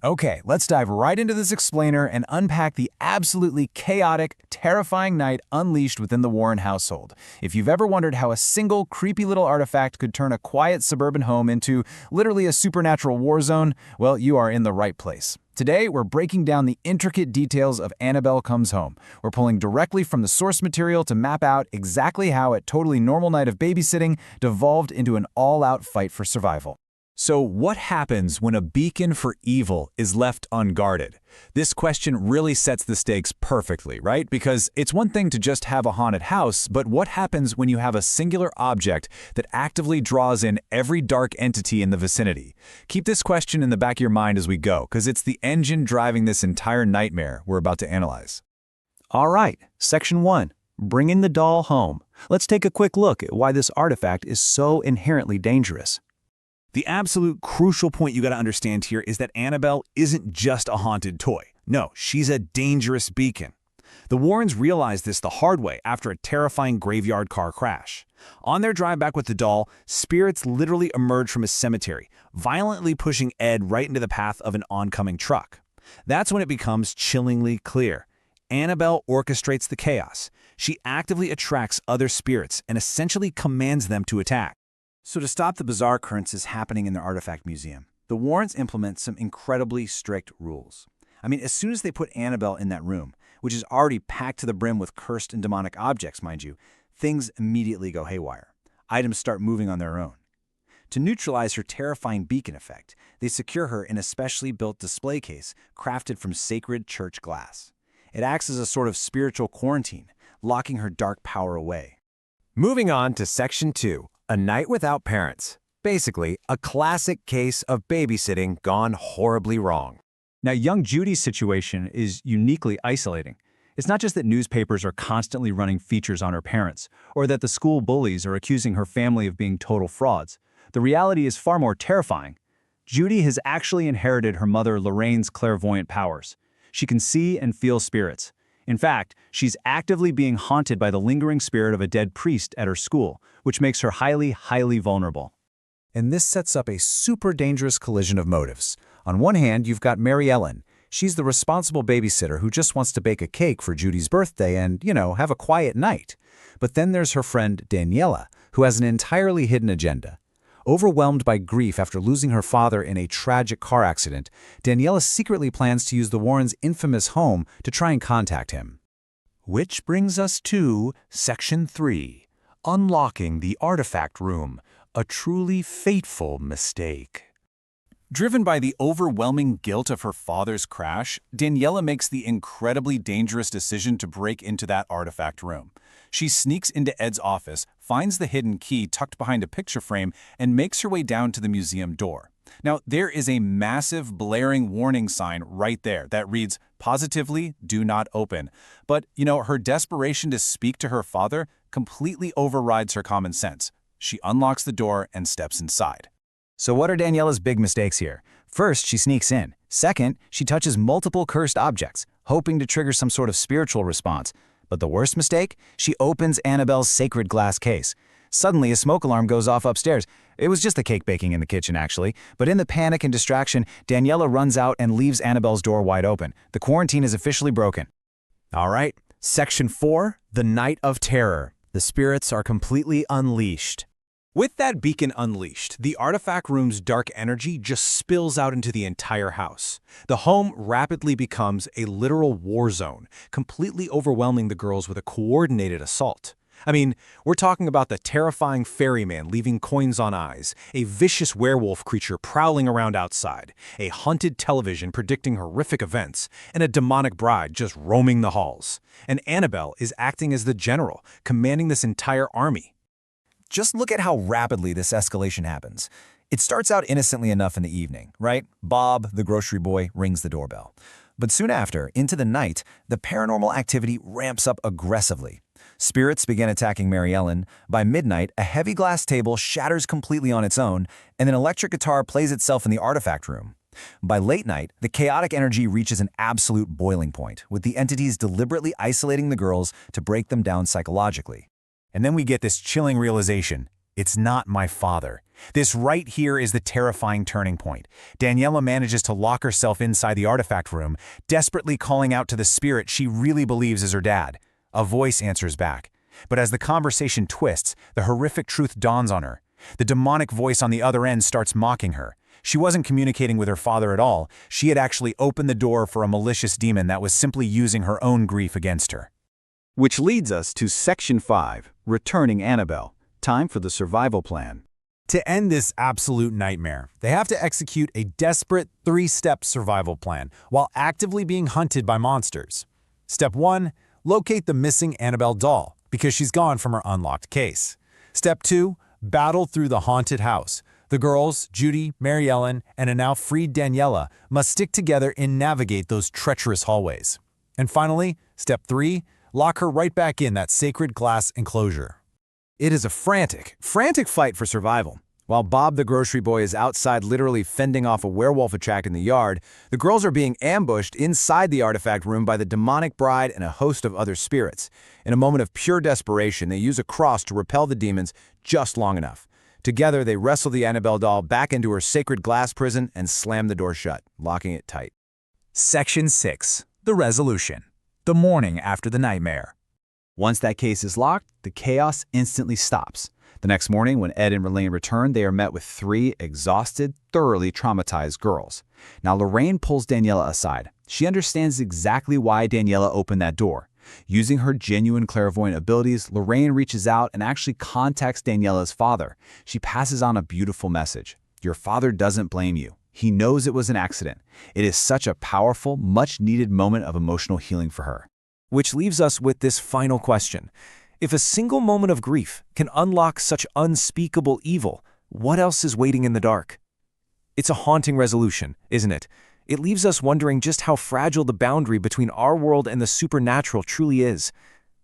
Okay, let's dive right into this explainer and unpack the absolutely chaotic, terrifying night unleashed within the Warren household. If you've ever wondered how a single creepy little artifact could turn a quiet suburban home into literally a supernatural war zone, well, you are in the right place. Today, we're breaking down the intricate details of Annabelle Comes Home. We're pulling directly from the source material to map out exactly how a totally normal night of babysitting devolved into an all-out fight for survival. So what happens when a beacon for evil is left unguarded? This question really sets the stakes perfectly, right? Because it's one thing to just have a haunted house, but what happens when you have a singular object that actively draws in every dark entity in the vicinity? Keep this question in the back of your mind as we go, because it's the engine driving this entire nightmare we're about to analyze. All right, Section 1. Bringing the doll home. Let's take a quick look at why this artifact is so inherently dangerous. The absolute crucial point you got to understand here is that Annabelle isn't just a haunted toy. No, she's a dangerous beacon. The Warrens realized this the hard way after a terrifying graveyard car crash. On their drive back with the doll, spirits literally emerged from a cemetery, violently pushing Ed right into the path of an oncoming truck. That's when it becomes chillingly clear. Annabelle orchestrates the chaos. She actively attracts other spirits and essentially commands them to attack. So to stop the bizarre occurrences happening in their artifact museum, the Warrens implement some incredibly strict rules. I mean, as soon as they put Annabelle in that room, which is already packed to the brim with cursed and demonic objects, mind you, things immediately go haywire. Items start moving on their own. To neutralize her terrifying beacon effect, they secure her in a specially built display case crafted from sacred church glass. It acts as a sort of spiritual quarantine, locking her dark power away. Moving on to Section 2. A Night Without Parents. Basically, a classic case of babysitting gone horribly wrong. Now, young Judy's situation is uniquely isolating. It's not just that newspapers are constantly running features on her parents, or that the school bullies are accusing her family of being total frauds. The reality is far more terrifying. Judy has actually inherited her mother Lorraine's clairvoyant powers. She can see and feel spirits. In fact, she's actively being haunted by the lingering spirit of a dead priest at her school, which makes her highly vulnerable. And this sets up a super dangerous collision of motives. On one hand, you've got Mary Ellen. She's the responsible babysitter who just wants to bake a cake for Judy's birthday and, have a quiet night. But then there's her friend Daniela, who has an entirely hidden agenda. Overwhelmed by grief after losing her father in a tragic car accident, Daniela secretly plans to use the Warrens' infamous home to try and contact him. Which brings us to Section 3. Unlocking the Artifact Room. A truly fateful mistake. Driven by the overwhelming guilt of her father's crash, Daniela makes the incredibly dangerous decision to break into that artifact room. She sneaks into Ed's office, finds the hidden key tucked behind a picture frame, and makes her way down to the museum door. Now, there is a massive, blaring warning sign right there that reads, "Positively, do not open." But, her desperation to speak to her father completely overrides her common sense. She unlocks the door and steps inside. So what are Daniela's big mistakes here? First, she sneaks in. Second, she touches multiple cursed objects, hoping to trigger some sort of spiritual response. But the worst mistake? She opens Annabelle's sacred glass case. Suddenly, a smoke alarm goes off upstairs. It was just the cake baking in the kitchen, actually. But in the panic and distraction, Daniela runs out and leaves Annabelle's door wide open. The quarantine is officially broken. All right, Section 4. The Night of Terror. The spirits are completely unleashed. With that beacon unleashed, the artifact room's dark energy just spills out into the entire house. The home rapidly becomes a literal war zone, completely overwhelming the girls with a coordinated assault. I mean, we're talking about the terrifying ferryman leaving coins on eyes, a vicious werewolf creature prowling around outside, a haunted television predicting horrific events, and a demonic bride just roaming the halls. And Annabelle is acting as the general, commanding this entire army. Just look at how rapidly this escalation happens. It starts out innocently enough in the evening, right? Bob, the grocery boy, rings the doorbell. But soon after, into the night, the paranormal activity ramps up aggressively. Spirits begin attacking Mary Ellen. By midnight, a heavy glass table shatters completely on its own, and an electric guitar plays itself in the artifact room. By late night, the chaotic energy reaches an absolute boiling point, with the entities deliberately isolating the girls to break them down psychologically. And then we get this chilling realization. It's not my father. This right here is the terrifying turning point. Daniela manages to lock herself inside the artifact room, desperately calling out to the spirit she really believes is her dad. A voice answers back. But as the conversation twists, the horrific truth dawns on her. The demonic voice on the other end starts mocking her. She wasn't communicating with her father at all. She had actually opened the door for a malicious demon that was simply using her own grief against her. Which leads us to Section 5, Returning Annabelle. Time for the survival plan. To end this absolute nightmare, they have to execute a desperate 3-step survival plan while actively being hunted by monsters. Step 1, locate the missing Annabelle doll because she's gone from her unlocked case. Step 2, battle through the haunted house. The girls, Judy, Mary Ellen, and a now freed Daniela must stick together and navigate those treacherous hallways. And finally, Step 3, lock her right back in that sacred glass enclosure. It is a frantic fight for survival. While Bob the grocery boy is outside literally fending off a werewolf attack in the yard, the girls are being ambushed inside the artifact room by the demonic bride and a host of other spirits. In a moment of pure desperation, they use a cross to repel the demons just long enough. Together, they wrestle the Annabelle doll back into her sacred glass prison and slam the door shut, locking it tight. Section 6. The Resolution. The morning after the nightmare. Once that case is locked, the chaos instantly stops. The next morning, when Ed and Lorraine return, they are met with 3 exhausted, thoroughly traumatized girls. Now, Lorraine pulls Daniela aside. She understands exactly why Daniela opened that door. Using her genuine clairvoyant abilities, Lorraine reaches out and actually contacts Daniela's father. She passes on a beautiful message. Your father doesn't blame you. He knows it was an accident. It is such a powerful, much-needed moment of emotional healing for her. Which leaves us with this final question. If a single moment of grief can unlock such unspeakable evil, what else is waiting in the dark? It's a haunting resolution, isn't it? It leaves us wondering just how fragile the boundary between our world and the supernatural truly is.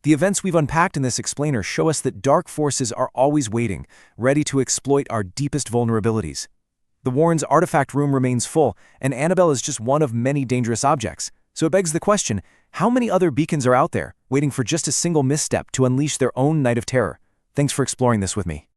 The events we've unpacked in this explainer show us that dark forces are always waiting, ready to exploit our deepest vulnerabilities. The Warrens' artifact room remains full, and Annabelle is just one of many dangerous objects. So it begs the question, how many other beacons are out there, waiting for just a single misstep to unleash their own night of terror? Thanks for exploring this with me.